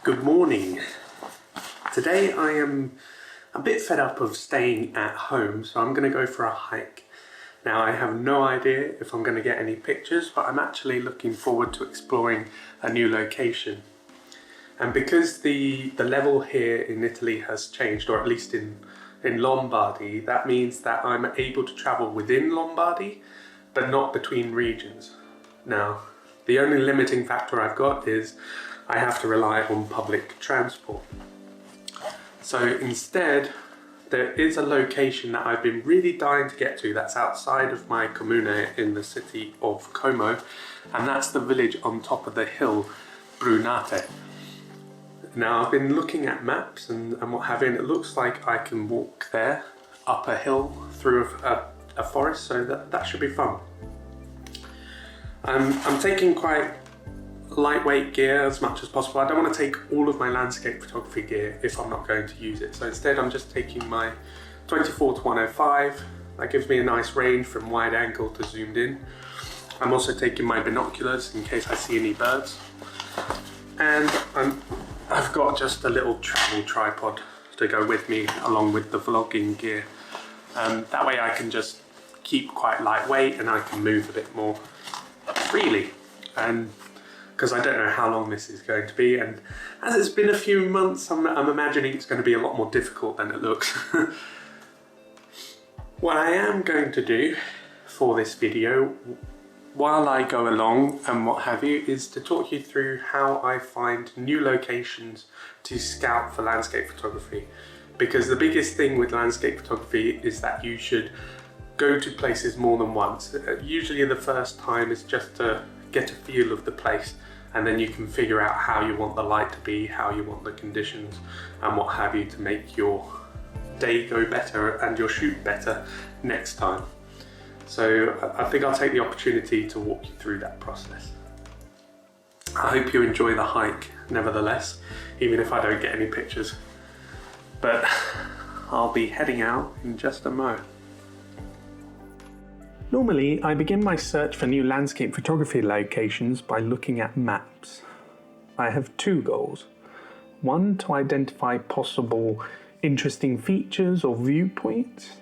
Good morning. Today I am a bit fed up of staying at home, so I'm going to go for a hike. Now I have no idea if I'm going to get any pictures, but I'm actually looking forward to exploring a new location. And because the level here in Italy has changed, or at least in Lombardy, that means that I'm able to travel within Lombardy, but not between regions. Now, the only limiting factor I've got is I have to rely on public transport. So instead, there is a location that I've been really dying to get to that's outside of my comune in the city of Como, and that's the village on top of the hill, Brunate. Now I've been looking at maps and what have you, and it looks like I can walk there up a hill through a forest, so that should be fun. I'm taking quite lightweight gear as much as possible. I don't want to take all of my landscape photography gear if I'm not going to use it. So instead I'm just taking my 24 to 105. That gives me a nice range from wide angle to zoomed in. I'm also taking my binoculars in case I see any birds. And I've got just a little travel tripod to go with me along with the vlogging gear. That way I can just keep quite lightweight and I can move a bit more freely. And because I don't know how long this is going to be, and as it's been a few months, I'm imagining it's going to be a lot more difficult than it looks. What I am going to do for this video, while I go along and what have you, is to talk you through how I find new locations to scout for landscape photography. Because the biggest thing with landscape photography is that you should go to places more than once. Usually the first time is just to get a feel of the place, and then you can figure out how you want the light to be, how you want the conditions and what have you to make your day go better and your shoot better next time. So I think I'll take the opportunity to walk you through that process. I hope you enjoy the hike nevertheless, even if I don't get any pictures. But I'll be heading out in just a mo. Normally, I begin my search for new landscape photography locations by looking at maps. I have two goals. One, to identify possible interesting features or viewpoints,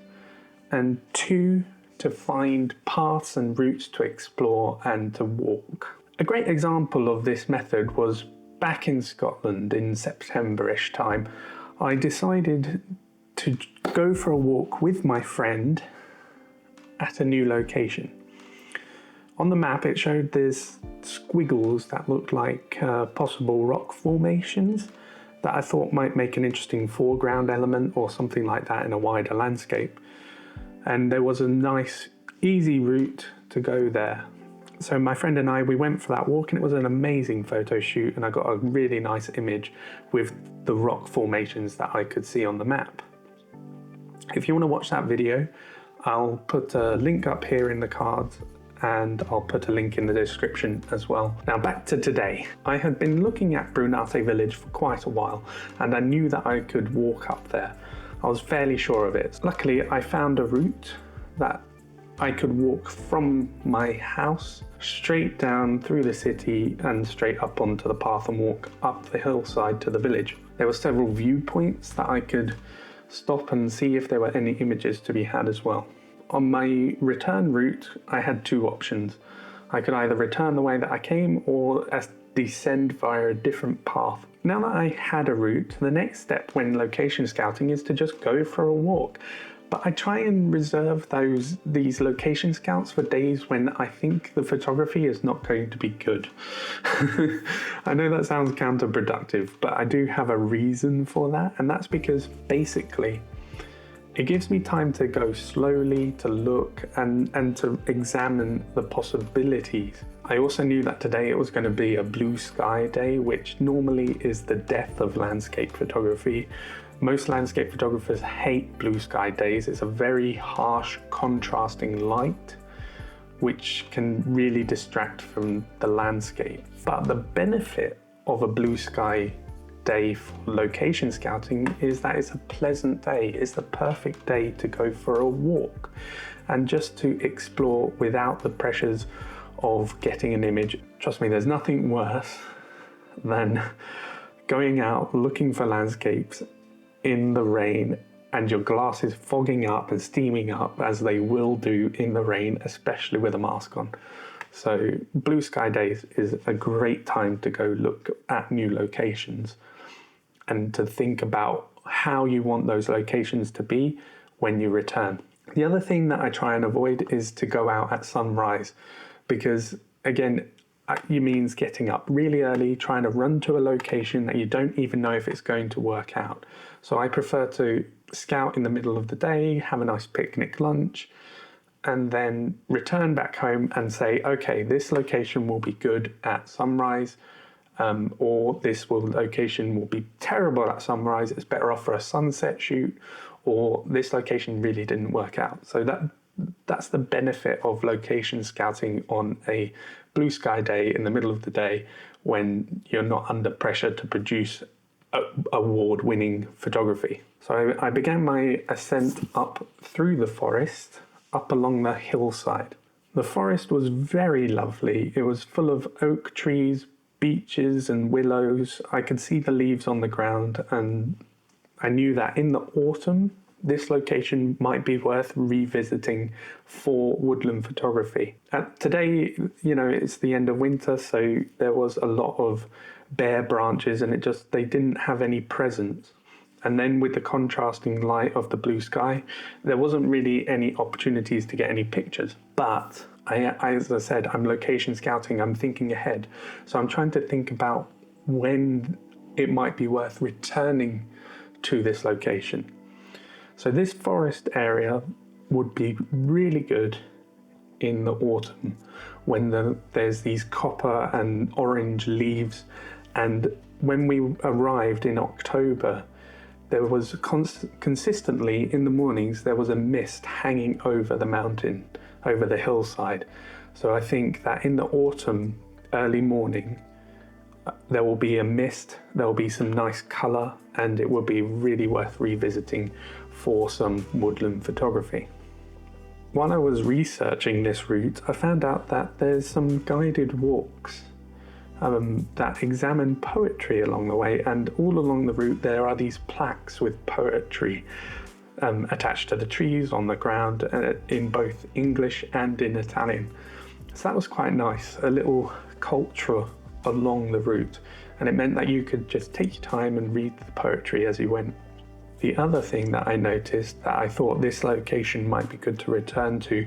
and two, to find paths and routes to explore and to walk. A great example of this method was back in Scotland in September-ish time. I decided to go for a walk with my friend at a new location. On the map it showed there's squiggles that looked like possible rock formations that I thought might make an interesting foreground element or something like that in a wider landscape. And there was a nice easy route to go there. So my friend and I, we went for that walk, and it was an amazing photo shoot, and I got a really nice image with the rock formations that I could see on the map. If you want to watch that video, I'll put a link up here in the cards, and I'll put a link in the description as well. Now back to today. I had been looking at Brunate village for quite a while, and I knew that I could walk up there. I was fairly sure of it. Luckily, I found a route that I could walk from my house straight down through the city and straight up onto the path and walk up the hillside to the village. There were several viewpoints that I could stop and see if there were any images to be had as well. On my return route, I had two options. I could either return the way that I came or descend via a different path. Now that I had a route, the next step when location scouting is to just go for a walk. But I try and reserve these location scouts for days when I think the photography is not going to be good. I know that sounds counterproductive, but I do have a reason for that, and that's because basically it gives me time to go slowly, to look and to examine the possibilities. I also knew that today it was going to be a blue sky day, which normally is the death of landscape photography. Most landscape photographers hate blue sky days. It's a very harsh, contrasting light, which can really distract from the landscape. But the benefit of a blue sky day for location scouting is that it's a pleasant day. It's the perfect day to go for a walk and just to explore without the pressures of getting an image. Trust me, there's nothing worse than going out looking for landscapes in the rain and your glass is fogging up and steaming up, as they will do in the rain, especially with a mask on. So blue sky days is a great time to go look at new locations and to think about how you want those locations to be when you return. The other thing that I try and avoid is to go out at sunrise, because again, it means getting up really early, trying to run to a location that you don't even know if it's going to work out. So I prefer to scout in the middle of the day, have a nice picnic lunch, and then return back home and say, okay, this location will be good at sunrise, or this location will be terrible at sunrise, it's better off for a sunset shoot, or this location really didn't work out. So that's the benefit of location scouting on a blue sky day in the middle of the day, when you're not under pressure to produce award-winning photography. So I began my ascent up through the forest, up along the hillside. The forest was very lovely. It was full of oak trees, beeches and willows. I could see the leaves on the ground, and I knew that in the autumn, this location might be worth revisiting for woodland photography. Today, it's the end of winter, so there was a lot of bare branches and they didn't have any presence. And then with the contrasting light of the blue sky, there wasn't really any opportunities to get any pictures. But as I said, I'm location scouting, I'm thinking ahead. So I'm trying to think about when it might be worth returning to this location. So this forest area would be really good in the autumn, when there's these copper and orange leaves. And when we arrived in October, there was consistently in the mornings, there was a mist hanging over the mountain, over the hillside. So I think that in the autumn, early morning, there will be a mist, there will be some nice colour, and it will be really worth revisiting for some woodland photography. While I was researching this route, I found out that there's some guided walks that examine poetry along the way, and all along the route there are these plaques with poetry attached to the trees, on the ground, in both English and in Italian. So that was quite nice, a little culture along the route, and it meant that you could just take your time and read the poetry as you went. The other thing that I noticed that I thought this location might be good to return to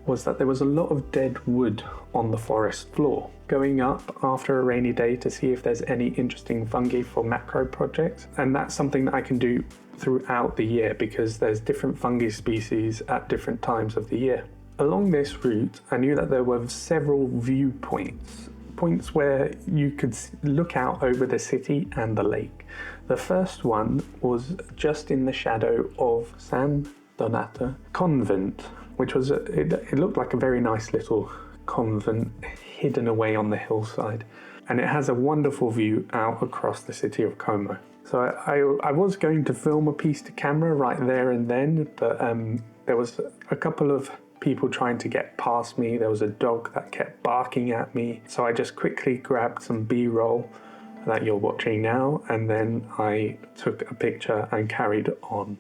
was that there was a lot of dead wood on the forest floor. Going up after a rainy day to see if there's any interesting fungi for macro projects, and that's something that I can do throughout the year because there's different fungi species at different times of the year. Along this route, I knew that there were several viewpoints, points where you could look out over the city and the lake. The first one was just in the shadow of San Donato convent, which was it looked like a very nice little convent hidden away on the hillside, and it has a wonderful view out across the city of Como. So I was going to film a piece to camera right there and then, but there was a couple of people trying to get past me. There was a dog that kept barking at me, so I just quickly grabbed some B-roll that you're watching now, and then I took a picture and carried on.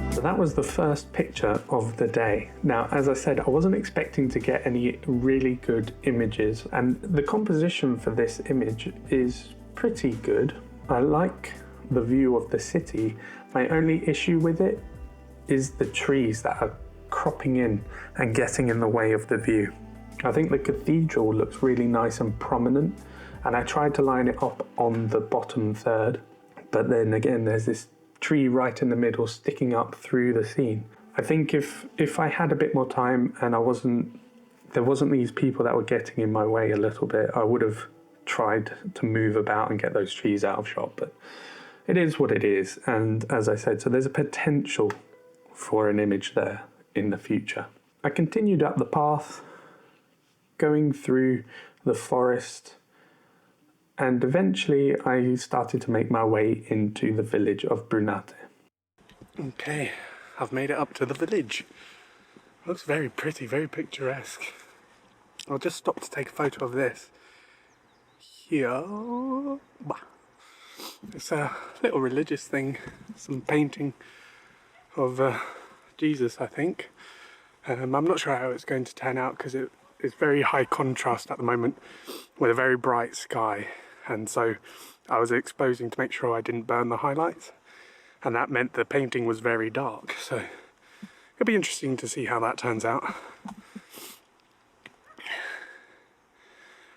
So that was the first picture of the day. Now, as I said, I wasn't expecting to get any really good images, and the composition for this image is pretty good. I like the view of the city. My only issue with it is the trees that are cropping in and getting in the way of the view. I think the cathedral looks really nice and prominent, and I tried to line it up on the bottom third, but then again there's this tree right in the middle sticking up through the scene. I think if I had a bit more time and there wasn't these people that were getting in my way a little bit, I would have tried to move about and get those trees out of shot, but it is what it is. And as I said, so there's a potential for an image there in the future. I continued up the path going through the forest, and eventually I started to make my way into the village of Brunate. Okay, I've made it up to the village. Looks very pretty, very picturesque. I'll just stop to take a photo of this. Here, it's a little religious thing, some painting of Jesus, I think. I'm not sure how it's going to turn out because it's very high contrast at the moment with a very bright sky, and so I was exposing to make sure I didn't burn the highlights, and that meant the painting was very dark, so it'll be interesting to see how that turns out.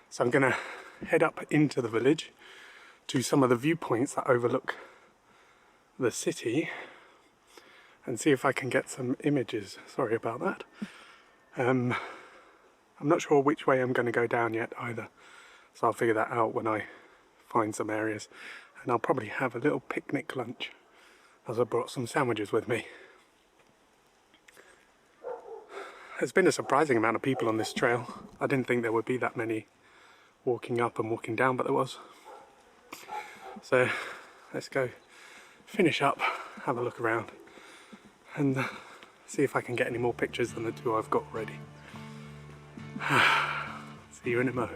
So I'm gonna head up into the village to some of the viewpoints that overlook the city and see if I can get some images. Sorry about that. I'm not sure which way I'm going to go down yet either, so I'll figure that out when I find some areas, and I'll probably have a little picnic lunch as I brought some sandwiches with me. There's been a surprising amount of people on this trail. I didn't think there would be that many walking up and walking down, but there was. So let's go finish up, have a look around, and see if I can get any more pictures than the two I've got already. See you in a mo.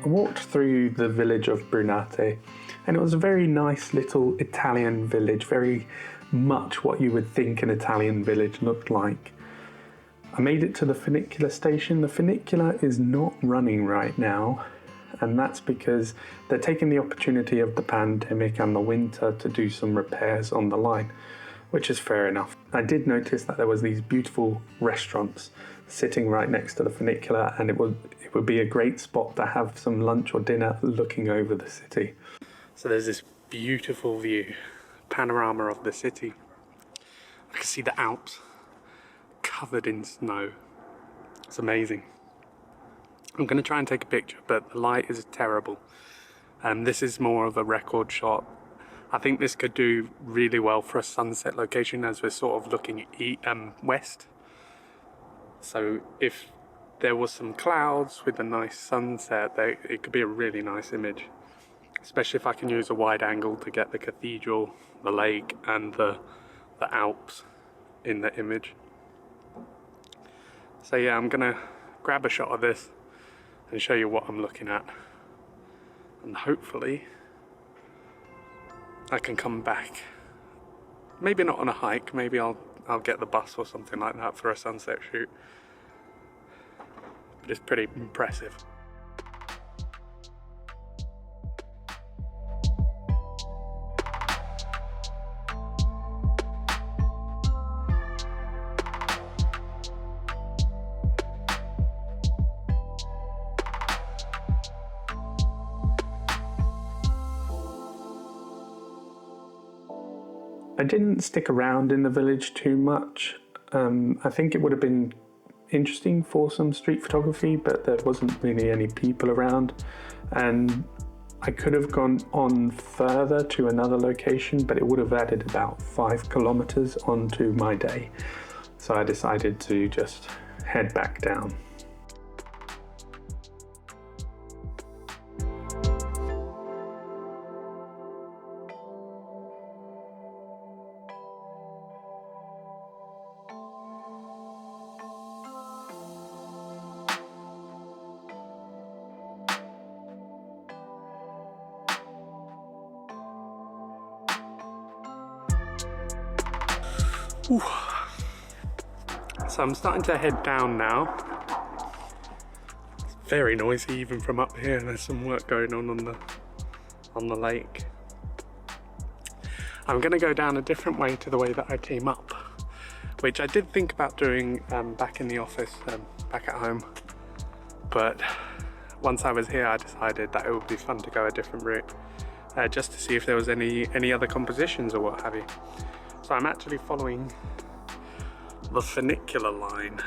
I walked through the village of Brunate, and it was a very nice little Italian village, very much what you would think an Italian village looked like. I made it to the funicular station. The funicular is not running right now, and that's because they're taking the opportunity of the pandemic and the winter to do some repairs on the line, which is fair enough. I did notice that there was these beautiful restaurants sitting right next to the funicular, and it would be a great spot to have some lunch or dinner looking over the city. So there's this beautiful view, panorama of the city. I can see the Alps covered in snow. It's amazing. I'm going to try and take a picture, but the light is terrible. This is more of a record shot. I think this could do really well for a sunset location as we're sort of looking west. So if there was some clouds with a nice sunset, it could be a really nice image. Especially if I can use a wide angle to get the cathedral, the lake, and the Alps in the image. So yeah, I'm gonna grab a shot of this and show you what I'm looking at. And hopefully I can come back. Maybe not on a hike, maybe I'll get the bus or something like that for a sunset shoot. But it's pretty impressive. I didn't stick around in the village too much. I think it would have been interesting for some street photography, but there wasn't really any people around, and I could have gone on further to another location, but it would have added about 5 kilometers onto my day. So I decided to just head back down. Ooh. So I'm starting to head down now. It's very noisy even from up here. There's some work going on the lake. I'm going to go down a different way to the way that I came up, which I did think about doing back in the office, back at home. But once I was here, I decided that it would be fun to go a different route. just to see if there was any other compositions or what have you. So I'm actually following the funicular line.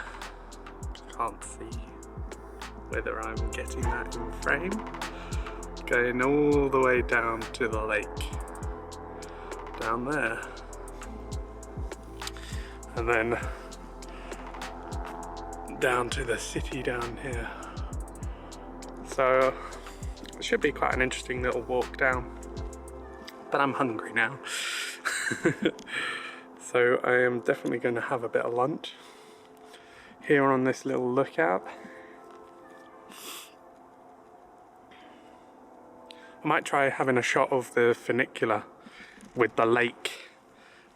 Can't see whether I'm getting that in frame. Going all the way down to the lake, down there. And then down to the city down here. So it should be quite an interesting little walk down. But I'm hungry now. So I am definitely going to have a bit of lunch here on this little lookout. I might try having a shot of the funicular with the lake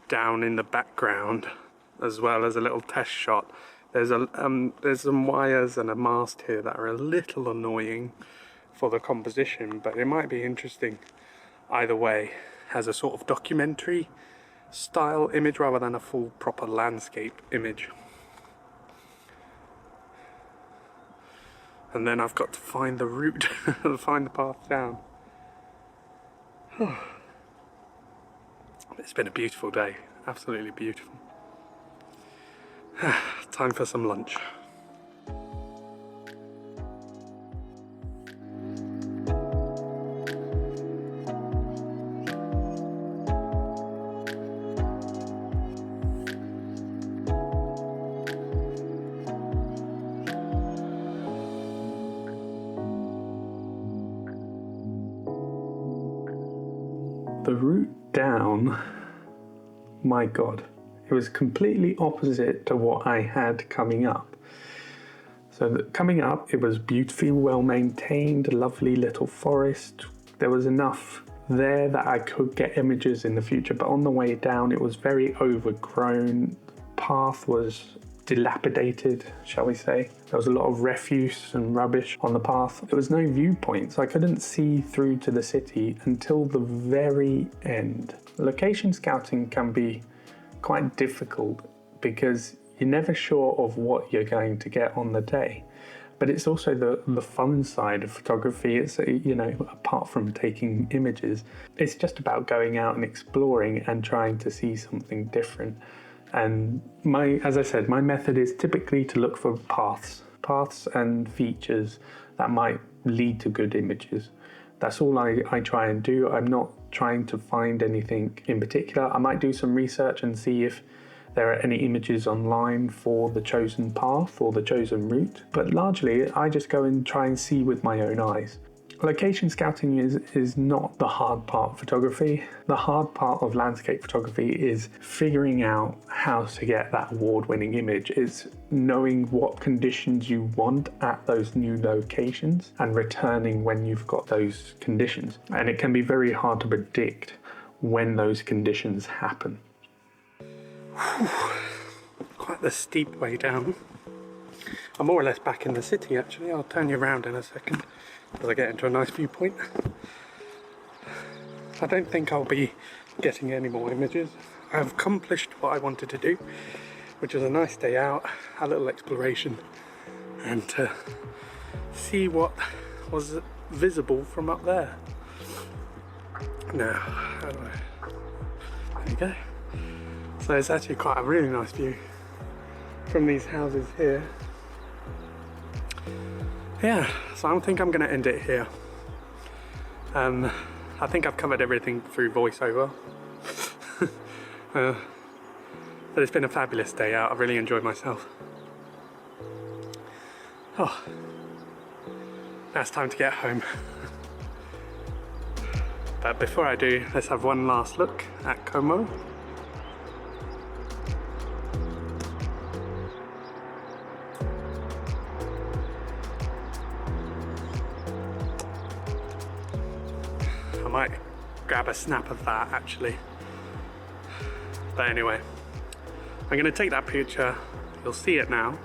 down in the background, as well as a little test shot. There's some wires and a mast here that are a little annoying for the composition, but it might be interesting either way as a sort of documentary style image rather than a full proper landscape image. And then I've got to find the route, find the path down. It's been a beautiful day, absolutely beautiful. Time for some lunch. The route down, my God, it was completely opposite to what I had coming up. So coming up, it was beautifully well maintained, a lovely little forest. There was enough there that I could get images in the future, but on the way down, it was very overgrown. The path was dilapidated, shall we say. There was a lot of refuse and rubbish on the path. There was no viewpoints. I couldn't see through to the city until the very end. Location scouting can be quite difficult because you're never sure of what you're going to get on the day. But it's also the fun side of photography. It's, you know, apart from taking images, it's just about going out and exploring and trying to see something different. And as I said, my method is typically to look for paths and features that might lead to good images. That's all I try and do. I'm not trying to find anything in particular. I might do some research and see if there are any images online for the chosen path or the chosen route, but largely I just go and try and see with my own eyes. Location scouting is not the hard part of photography. The hard part of landscape photography is figuring out how to get that award-winning image. It's knowing what conditions you want at those new locations and returning when you've got those conditions. And it can be very hard to predict when those conditions happen. Quite the steep way down. I'm more or less back in the city actually. I'll turn you around in a second as I get into a nice viewpoint. I don't think I'll be getting any more images. I've accomplished what I wanted to do, which was a nice day out, a little exploration, and to see what was visible from up there. Now, there you go. So it's actually quite a really nice view from these houses here. Yeah, so I think I'm going to end it here. I think I've covered everything through voiceover. But it's been a fabulous day out. I've really enjoyed myself. Oh, now it's time to get home. But before I do, let's have one last look at Como. I might grab a snap of that actually. But anyway, I'm going to take that picture. You'll see it now.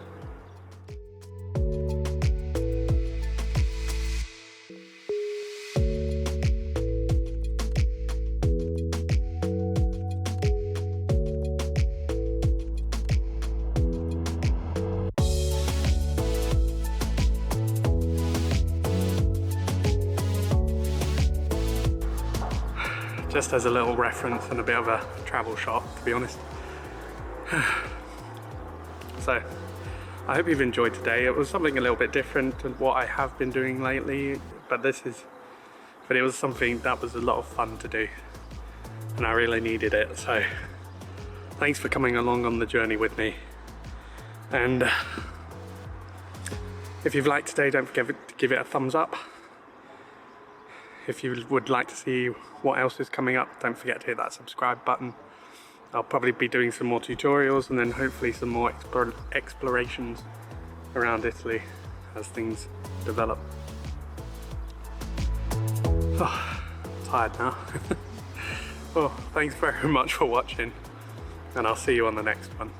just as a little reference and a bit of a travel shot, to be honest. So I hope you've enjoyed today. It was something a little bit different to what I have been doing lately, but it was something that was a lot of fun to do, and I really needed it. So thanks for coming along on the journey with me. And if you've liked today, don't forget to give it a thumbs up. If you would like to see what else is coming up, don't forget to hit that subscribe button. I'll probably be doing some more tutorials and then hopefully some more explorations around Italy as things develop. Oh, tired now. Well, thanks very much for watching, and I'll see you on the next one.